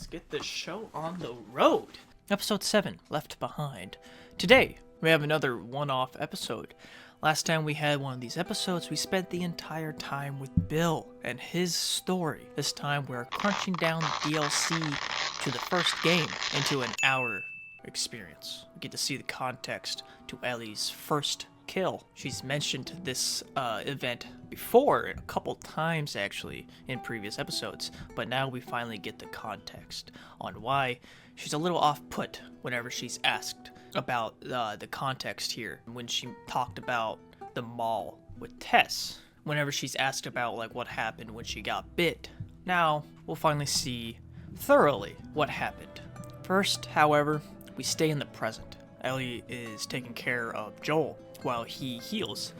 let's get this show on the road. Episode 7, Left Behind. Today, we have another one-off episode. Last time we had one of these episodes, we spent the entire time with Bill and his story. This time, we're crunching down the DLC to the first game into an hour experience. We get to see the context to Ellie's first kill. She's mentioned this event before, a couple times actually, in previous episodes, but now we finally get the context on why she's a little off-put whenever she's asked about the context here. When she talked about the mall with Tess, whenever she's asked about like what happened when she got bit, now we'll finally see thoroughly what happened. First, however, we stay in the present. Ellie is taking care of Joel while he heals.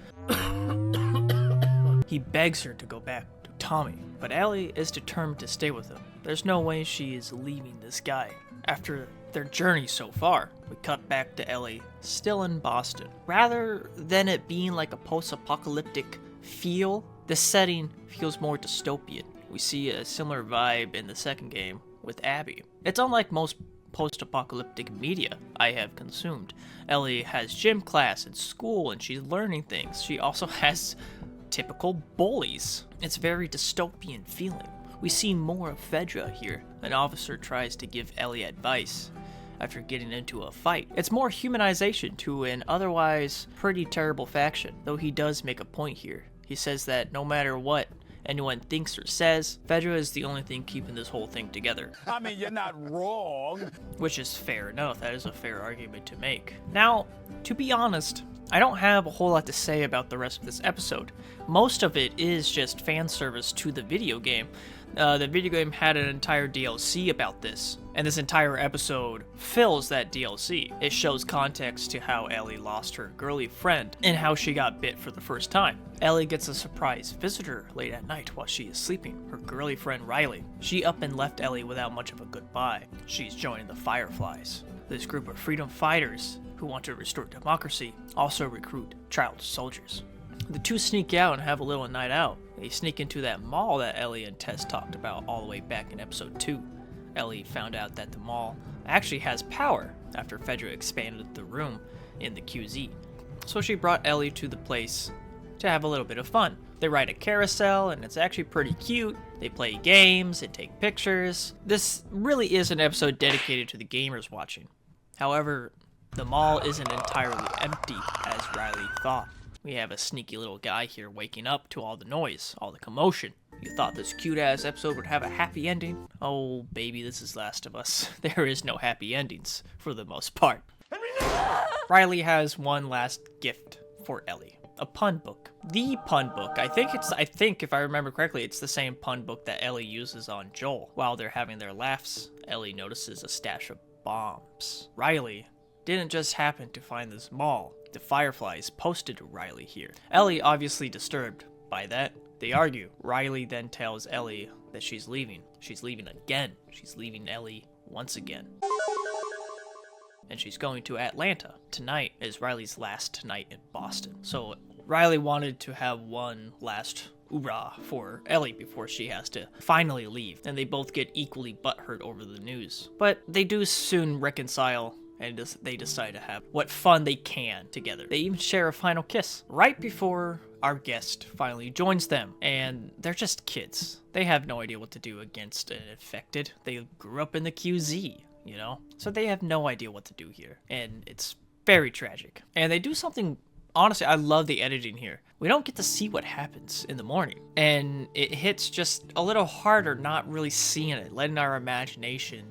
He begs her to go back to Tommy, but Ellie is determined to stay with him. There's no way she is leaving this guy. After their journey so far, we cut back to Ellie still in Boston. Rather than it being like a post-apocalyptic feel, the setting feels more dystopian. We see a similar vibe in the second game with Abby. It's unlike most post-apocalyptic media I have consumed. Ellie has gym class and school and she's learning things. She also has typical bullies. It's very dystopian feeling. We see more of Fedra here. An officer tries to give Ellie advice after getting into a fight. It's more humanization to an otherwise pretty terrible faction, though he does make a point here. He says that no matter what anyone thinks or says, Fedra is the only thing keeping this whole thing together. I mean, you're not wrong. Which is fair enough. That is a fair argument to make. Now, to be honest, I don't have a whole lot to say about the rest of this episode. Most of it is just fan service to the video game. The video game had an entire DLC about this, and this entire episode fills that DLC. It shows context to how Ellie lost her girly friend and how she got bit for the first time. Ellie gets a surprise visitor late at night while she is sleeping, her girly friend Riley. She up and left Ellie without much of a goodbye. She's joining the Fireflies, this group of freedom fighters who want to restore democracy, also recruit child soldiers. The two sneak out and have a little night out. They sneak into that mall that Ellie and Tess talked about all the way back in episode 2. Ellie found out that the mall actually has power after Fedra expanded the room in the QZ. So she brought Ellie to the place to have a little bit of fun. They ride a carousel and it's actually pretty cute. They play games and take pictures. This really is an episode dedicated to the gamers watching. However, the mall isn't entirely empty as Riley thought. We have a sneaky little guy here waking up to all the noise, all the commotion. You thought this cute-ass episode would have a happy ending? Oh, baby, this is Last of Us. There is no happy endings, for the most part. Riley has one last gift for Ellie. A pun book. The pun book. I think if I remember correctly, it's the same pun book that Ellie uses on Joel. While they're having their laughs, Ellie notices a stash of bombs. Riley didn't just happen to find this mall. The Fireflies posted Riley here. Ellie obviously disturbed by that. They argue. Riley then tells Ellie that she's leaving. She's leaving again. She's leaving Ellie once again. And she's going to Atlanta. Tonight is Riley's last night in Boston. So Riley wanted to have one last hoorah for Ellie before she has to finally leave. And they both get equally butthurt over the news. But they do soon reconcile and they decide to have what fun they can together. They even share a final kiss right before our guest finally joins them. And they're just kids. They have no idea what to do against an infected. They grew up in the QZ, you know? So they have no idea what to do here. And it's very tragic. And they do something, honestly, I love the editing here. We don't get to see what happens in the morning. And it hits just a little harder not really seeing it, letting our imagination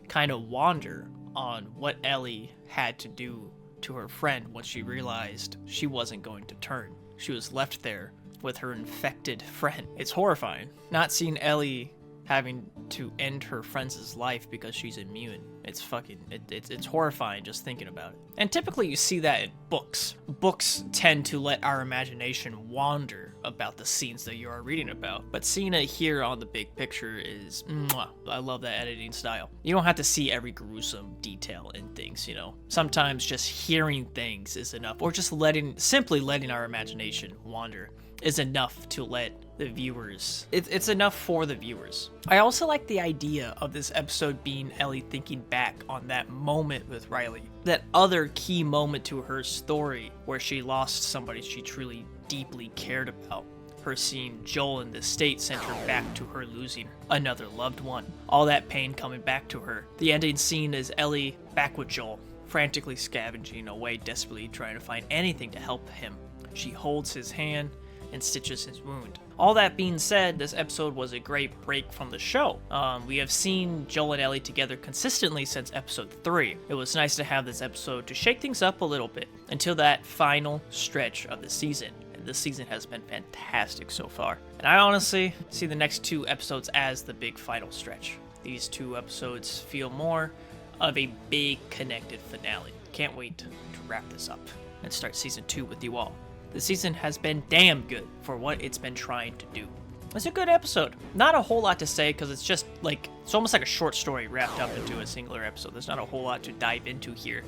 kind of wander on what Ellie had to do to her friend once she realized she wasn't going to turn. She was left there with her infected friend. It's horrifying. Not seeing Ellie having to end her friend's life because she's immune. It's horrifying just thinking about it. And typically you see that in books. Books tend to let our imagination wander about the scenes that you are reading about. But seeing it here on the big picture is, mwah. I love that editing style. You don't have to see every gruesome detail in things, you know. Sometimes just hearing things is enough, or just simply letting our imagination wander. is enough to let the viewers, it's enough for the viewers. I also like the idea of this episode being Ellie thinking back on that moment with Riley, that other key moment to her story where she lost somebody she truly deeply cared about. Her seeing Joel in the state sent her back to her losing another loved one. All that pain coming back to her. The ending scene is Ellie back with Joel, frantically scavenging away, desperately trying to find anything to help him. She holds his hand and stitches his wound. All that being said, this episode was a great break from the show. We have seen Joel and Ellie together consistently since episode 3. It was nice to have this episode to shake things up a little bit until that final stretch of the season. This season has been fantastic so far. And I honestly see the next 2 episodes as the big final stretch. These 2 episodes feel more of a big connected finale. Can't wait to wrap this up and start season 2 with you all. The season has been damn good for what it's been trying to do. It's a good episode. Not a whole lot to say because it's just like, it's almost like a short story wrapped up into a singular episode. There's not a whole lot to dive into here.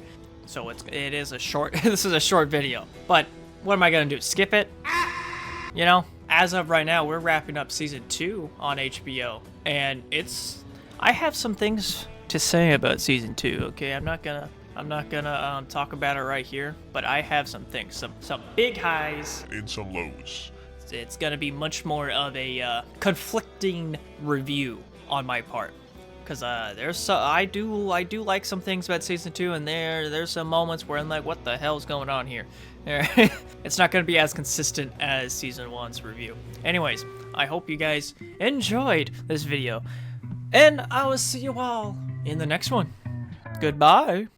So it is a short, this is a short video. But what am I gonna do? Skip it? You know, as of right now, we're wrapping up season 2 on HBO, and I have some things to say about season 2. Okay, I'm not gonna talk about it right here, but I have some things, some big highs and some lows. It's gonna be much more of a conflicting review on my part. Because I do like some things about season 2, and there's some moments where I'm like, what the hell's going on here? It's not going to be as consistent as season 1's review. Anyways, I hope you guys enjoyed this video, and I will see you all in the next one. Goodbye.